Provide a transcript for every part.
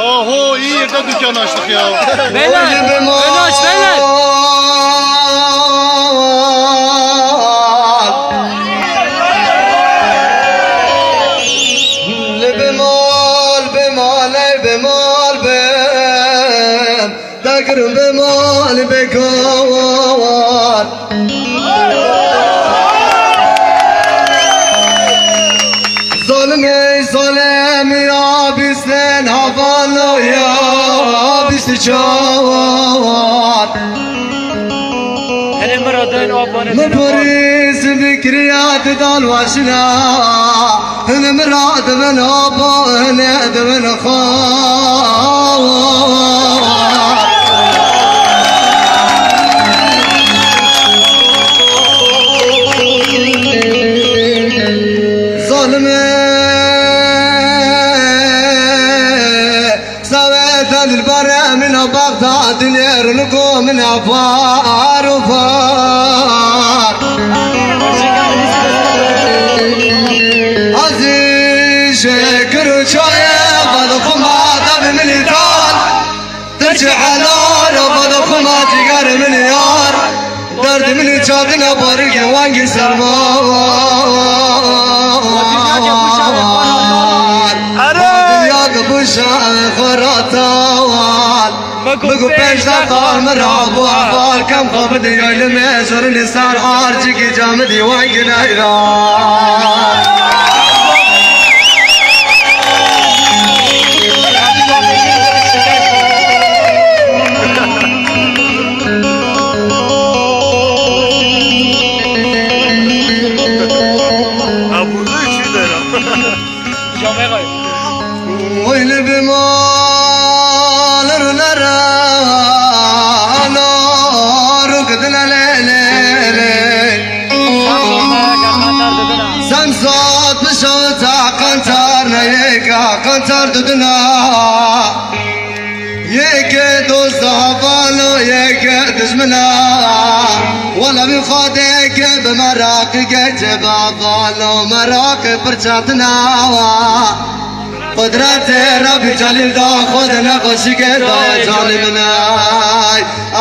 Oho iyi yerde dükkan açtık ya. Beyler, ön aç beyler. Takırım bemal bekar. Zalim ey zalim ya bizden havalı ya bizi çağır. Mıpırız fikriyat dal başına Hınımrad ben abane ben khar. البرع من بغداد يرنقوا من أفار وفار عزيز شكر وشايف بضخما طب مليتان ترجع حلال وبضخما تقار مليار درد من شابنا برق وانقي خرطوال بقو بيش دقال مرحب وعفال كم خبد يعلم يسر لسان عارجك جامدي وانقنا إيران ويل بمال نرى نار كدنا ليلي سمسات بشوتا قنطار نيكا قنطار ددنا يك دوست هفالو يك دشمنا ولا من خادك بمراك جب هفالو مراك برشاتنا قدرت رب جلیل دا خود نقاشی که دا جانبنا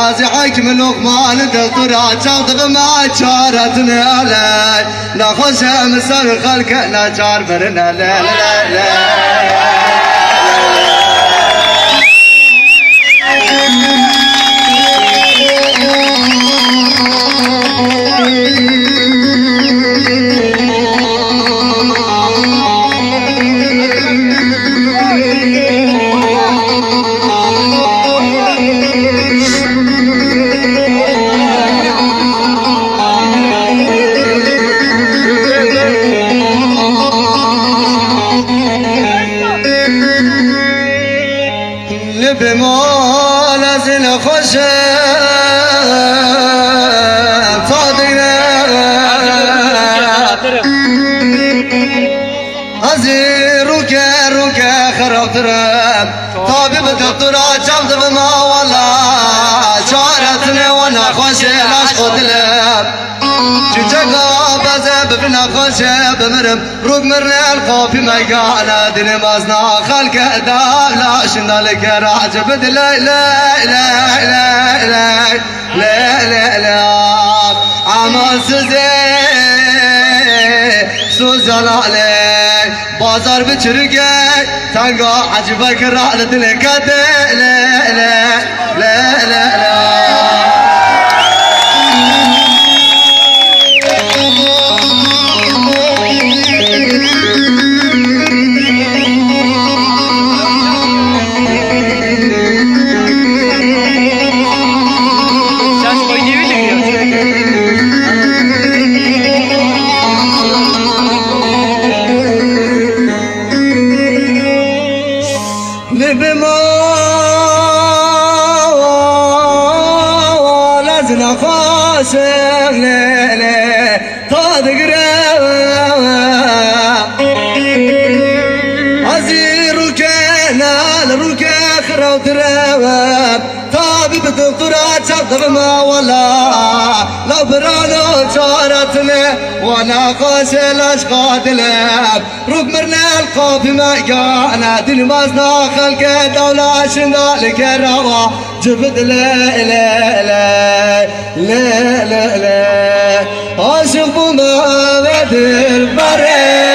از حکم لقمان دلتورا چاوت بما چارت نالی نخوشم سر خلق نچار برنا لا لا لا بمال از نخوشم صادقنا از روکه خرابترم طبیب دکترا چفت بما والا چارتنه و نخوشه لاش خودلم چچکا بزه ببنا خوشه بمرم روگ مرنه القافی مگانا دل مازنا خلق اداب لا شندالك راجب لا لا لا لا لا لا لا لا عمال سوزالالي بازار بچرگه تنگا عجبه کرال دلکته لا لا لا لا لا نفاسك ليلي تذكره عزير وكان الركا خروت رواب طبيب دكتورة تقدم ولا لا برانو جارتنا وانا قاسل اشقاد لاب روك مرنا القاف ما كان دين مازنا خلق دولة شنا لك روا جبد لا لا لا لا لا لا عاشق ما بدل بري